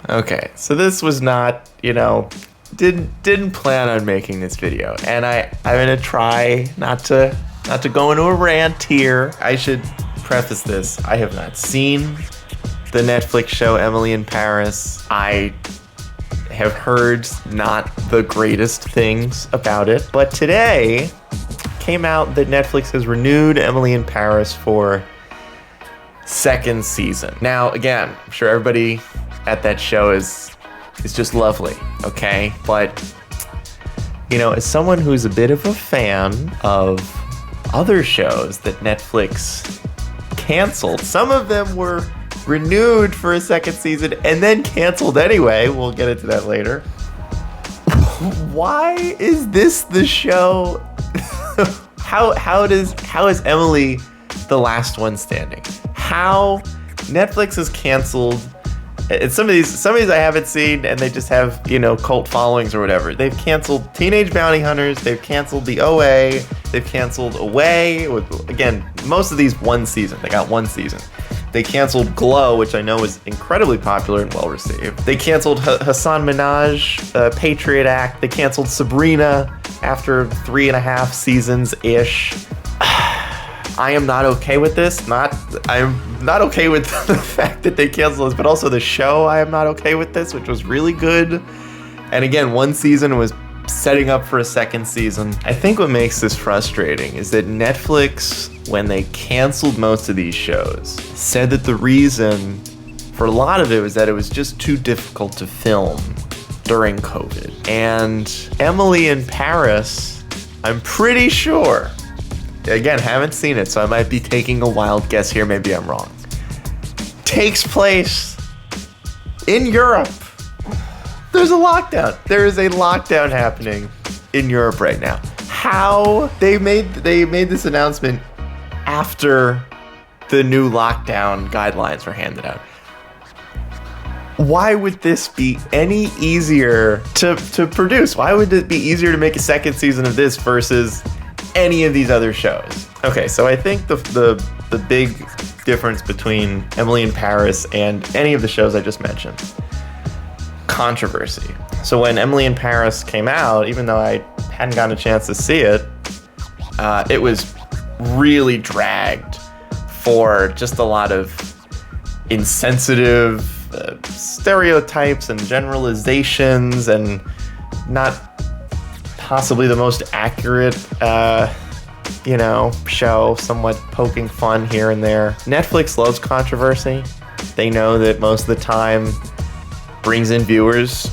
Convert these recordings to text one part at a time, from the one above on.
Okay, so this was not, didn't plan on making this video, and I'm gonna try not to go into a rant here. I should preface this: I have not seen the Netflix show Emily in Paris. I have heard not the greatest things about it, but today came out that Netflix has renewed Emily in Paris for second season. Now, again, I'm sure everybody at that show is just lovely, okay? But, as someone who's a bit of a fan of other shows that Netflix canceled, some of them were renewed for a second season and then canceled anyway. We'll get into that later. Why is this the show? How is Emily the last one standing? How Netflix has canceled, and some of these I haven't seen, and they just have, cult followings or whatever. They've canceled Teenage Bounty Hunters, they've canceled the OA, they've canceled Away, with, again, most of these one season. They got one season. They canceled Glow, which I know was incredibly popular and well received. They canceled Hassan Minaj, Patriot Act. They canceled Sabrina after 3.5 seasons-ish. I am not okay with this. I'm not okay with the fact that they canceled this, but also the show, I am not okay with this, which was really good. And again, one season was setting up for a second season. I think what makes this frustrating is that Netflix, when they canceled most of these shows, said that the reason for a lot of it was that it was just too difficult to film during COVID. And Emily in Paris, I'm pretty sure, again, haven't seen it, so I might be taking a wild guess here, maybe I'm wrong, takes place in Europe. There's a lockdown. There is a lockdown happening in Europe right now. How they made this announcement after the new lockdown guidelines were handed out. Why would this be any easier to produce? Why would it be easier to make a second season of this versus any of these other shows? Okay, so I think the big difference between Emily in Paris and any of the shows I just mentioned, controversy. So when Emily in Paris came out, even though I hadn't gotten a chance to see it, it was really dragged for just a lot of insensitive stereotypes and generalizations, and not possibly the most accurate, show, somewhat poking fun here and there. Netflix loves controversy. They know that most of the time brings in viewers.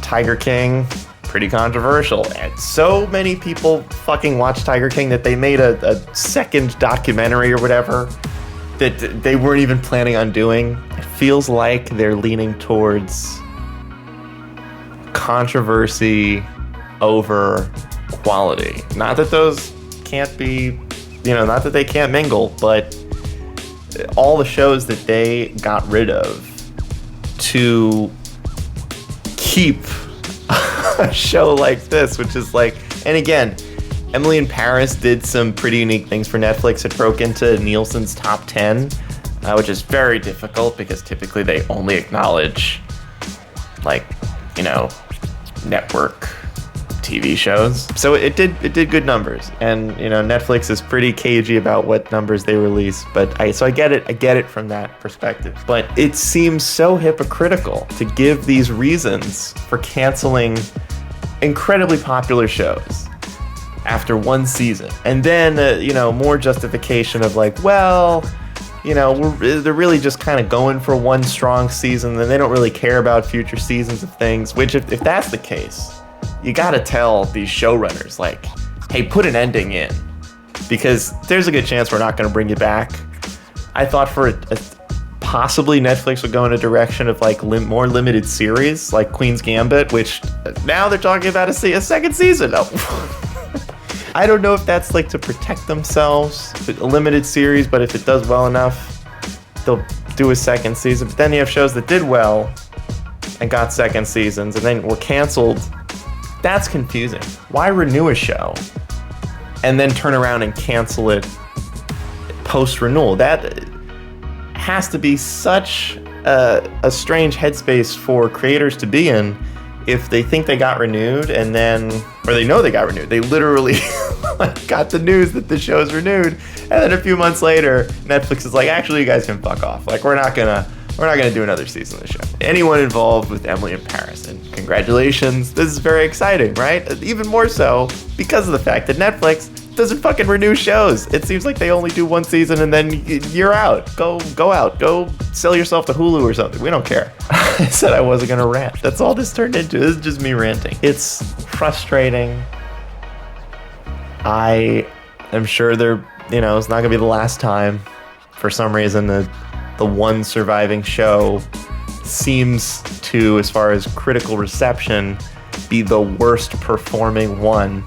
Tiger King, pretty controversial. And so many people fucking watch Tiger King that they made a second documentary or whatever that they weren't even planning on doing. It feels like they're leaning towards controversy over quality. Not that those can't be, not that they can't mingle, but all the shows that they got rid of to keep a show like this, which is like, and again, Emily in Paris did some pretty unique things for Netflix. It broke into Nielsen's top 10, which is very difficult because typically they only acknowledge network TV shows. So it did good numbers, and Netflix is pretty cagey about what numbers they release. But I get it from that perspective. But it seems so hypocritical to give these reasons for canceling incredibly popular shows after one season, and then more justification of they're really just kind of going for one strong season, and they don't really care about future seasons of things. Which if that's the case, you gotta tell these showrunners, hey, put an ending in, because there's a good chance we're not gonna bring you back. I thought possibly Netflix would go in a direction of more limited series, like Queen's Gambit, which now they're talking about a second season. I don't know if that's to protect themselves, a limited series, but if it does well enough, they'll do a second season. But then you have shows that did well and got second seasons and then were canceled. That's confusing. Why renew a show and then turn around and cancel it post-renewal? That has to be such a strange headspace for creators to be in if they think they got renewed and then, or they know they got renewed. They literally got the news that the show's renewed, and then a few months later, Netflix is like, actually, you guys can fuck off. Like, we're not gonna do another season of the show. Anyone involved with Emily in Paris, and congratulations, this is very exciting, right? Even more so because of the fact that Netflix doesn't fucking renew shows. It seems like they only do one season and then you're out. Go out. Go sell yourself to Hulu or something. We don't care. I said I wasn't gonna rant. That's all this turned into. This is just me ranting. It's frustrating. I am sure it's not gonna be the last time. For some reason, the one surviving show seems to, as far as critical reception, be the worst performing one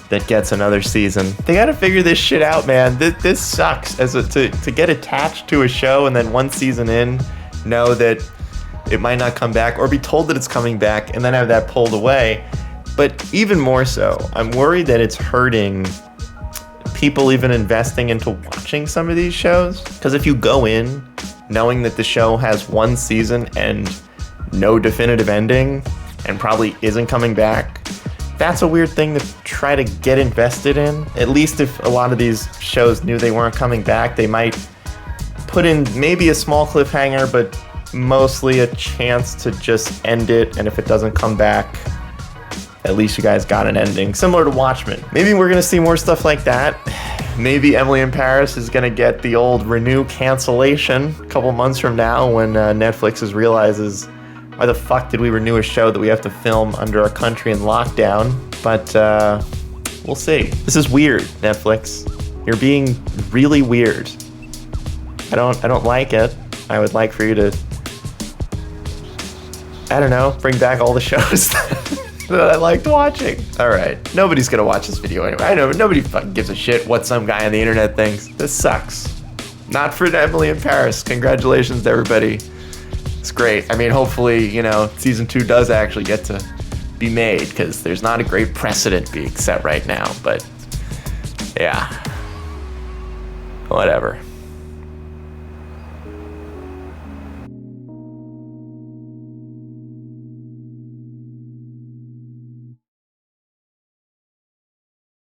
that gets another season. They gotta figure this shit out, man. This sucks to get attached to a show and then one season in know that it might not come back, or be told that it's coming back and then have that pulled away. But even more so, I'm worried that it's hurting people even investing into watching some of these shows. Because if you go in knowing that the show has one season and no definitive ending and probably isn't coming back, that's a weird thing to try to get invested in. At least if a lot of these shows knew they weren't coming back, they might put in maybe a small cliffhanger, but mostly a chance to just end it. And if it doesn't come back, at least you guys got an ending. Similar to Watchmen. Maybe we're gonna see more stuff like that. Maybe Emily in Paris is gonna get the old renew cancellation a couple months from now when Netflix realizes, why the fuck did we renew a show that we have to film under our country in lockdown? But we'll see. This is weird, Netflix. You're being really weird. I don't like it. I would like for you to, I don't know, bring back all the shows that I liked watching. All right, nobody's gonna watch this video anyway. I know nobody fucking gives a shit what some guy on the internet thinks. This sucks. Not for Emily in Paris. Congratulations to everybody. It's great. I mean, hopefully, season 2 does actually get to be made, because there's not a great precedent being set right now. But yeah, whatever.